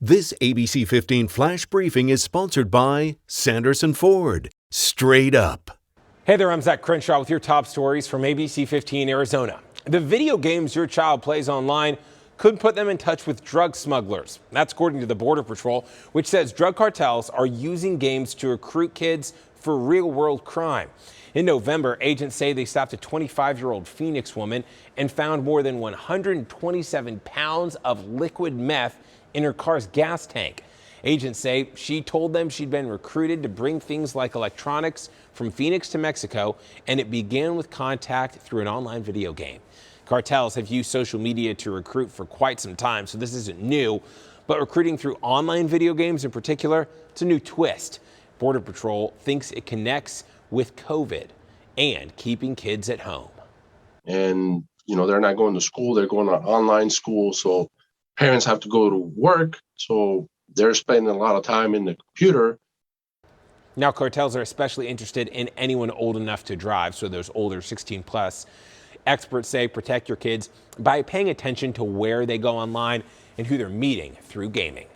This ABC 15 Flash Briefing is sponsored by Sanderson Ford. Straight up. Hey there, I'm Zach Crenshaw with your top stories from ABC 15 Arizona. The video games your child plays online could put them in touch with drug smugglers. That's according to the Border Patrol, which says drug cartels are using games to recruit kids for real-world crime. In November, agents say they stopped a 25-year-old Phoenix woman and found more than 127 pounds of liquid meth in her car's gas tank. Agents say she told them she'd been recruited to bring things like electronics from Phoenix to Mexico, and it began with contact through an online video game. Cartels have used social media to recruit for quite some time, so this isn't new, but recruiting through online video games in particular, it's a new twist. Border Patrol thinks it connects with COVID and keeping kids at home. And, they're not going to school, they're going to online school, so parents have to go to work, so they're spending a lot of time in the computer. Now, cartels are especially interested in anyone old enough to drive, so those older 16 plus. Experts say protect your kids by paying attention to where they go online and who they're meeting through gaming.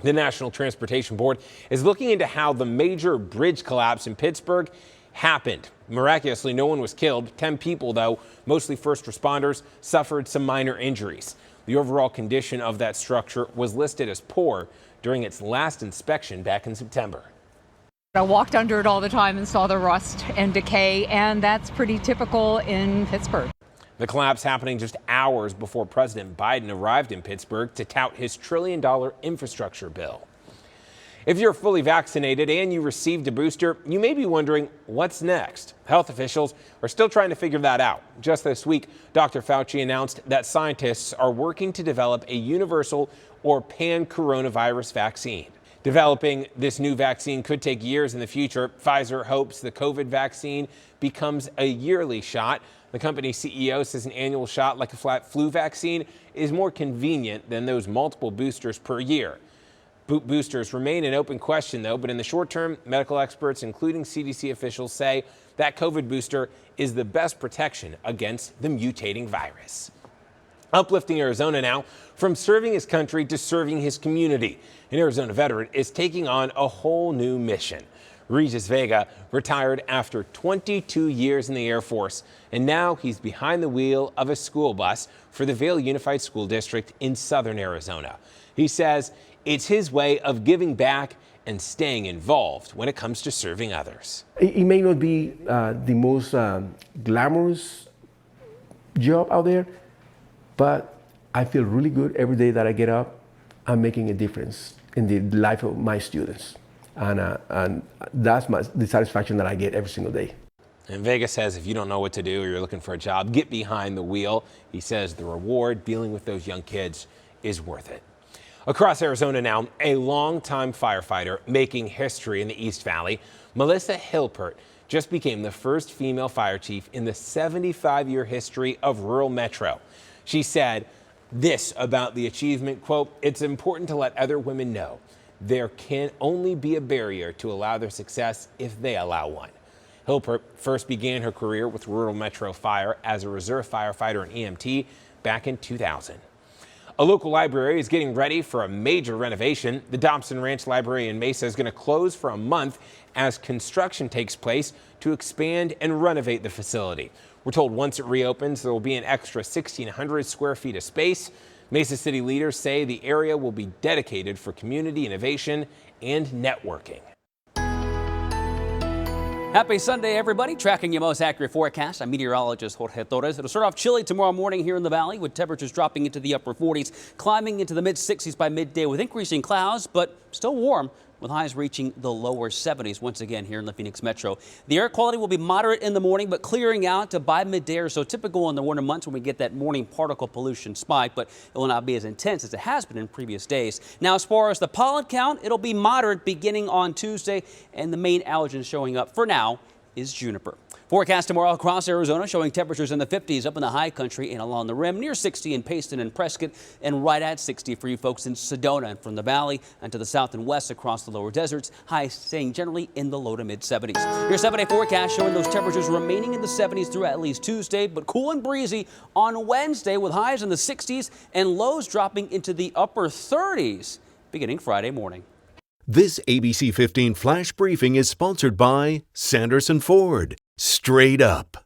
The National Transportation Board is looking into how the major bridge collapse in Pittsburgh happened. Miraculously, no one was killed. 10 people, though, mostly first responders, suffered some minor injuries. The overall condition of that structure was listed as poor during its last inspection back in September. I walked under it all the time and saw the rust and decay, and that's pretty typical in Pittsburgh. The collapse happening just hours before President Biden arrived in Pittsburgh to tout his $1 trillion infrastructure bill. If you're fully vaccinated and you received a booster, you may be wondering what's next. Health officials are still trying to figure that out. Just this week, Dr. Fauci announced that scientists are working to develop a universal or pan-coronavirus vaccine. Developing this new vaccine could take years in the future. Pfizer hopes the COVID vaccine becomes a yearly shot. The company's CEO says an annual shot like a flu vaccine is more convenient than those multiple boosters per year. Boosters remain an open question, though, but in the short term, medical experts, including CDC officials, say that COVID booster is the best protection against the mutating virus. Uplifting Arizona now, from serving his country to serving his community. An Arizona veteran is taking on a whole new mission. Regis Vega retired after 22 years in the Air Force, and now he's behind the wheel of a school bus for the Vail Unified School District in southern Arizona. He says it's his way of giving back and staying involved when it comes to serving others. It may not be the most glamorous job out there, but I feel really good every day that I get up. I'm making a difference in the life of my students. And that's the satisfaction that I get every single day. And Vega says if you don't know what to do or you're looking for a job, get behind the wheel. He says the reward dealing with those young kids is worth it. Across Arizona now, a longtime firefighter making history in the East Valley, Melissa Hilpert, just became the first female fire chief in the 75-year history of rural Metro. She said this about the achievement, quote, "It's important to let other women know there can only be a barrier to allow their success if they allow one." Hilpert first began her career with rural Metro Fire as a reserve firefighter and EMT back in 2000. A local library is getting ready for a major renovation. The Dobson Ranch Library in Mesa is going to close for a month as construction takes place to expand and renovate the facility. We're told once it reopens, there will be an extra 1,600 square feet of space. Mesa City leaders say the area will be dedicated for community innovation and networking. Happy Sunday, everybody. Tracking your most accurate forecast. I'm meteorologist Jorge Torres. It'll start off chilly tomorrow morning here in the valley with temperatures dropping into the upper 40s, climbing into the mid-60s by midday with increasing clouds, but still warm with highs reaching the lower 70s once again here in the Phoenix Metro. The air quality will be moderate in the morning, but clearing out to by midday or so, typical in the winter months when we get that morning particle pollution spike, but it will not be as intense as it has been in previous days. Now, as far as the pollen count, it'll be moderate beginning on Tuesday, and the main allergen showing up for now is juniper. Forecast tomorrow across Arizona showing temperatures in the 50s up in the high country and along the rim, near 60 in Payson and Prescott, and right at 60 for you folks in Sedona, and from the valley and to the south and west across the lower deserts, highs staying generally in the low to mid 70s. Your 7-day forecast showing those temperatures remaining in the 70s through at least Tuesday, but cool and breezy on Wednesday with highs in the 60s and lows dropping into the upper 30s beginning Friday morning. This ABC 15 Flash Briefing is sponsored by Sanderson Ford. Straight up.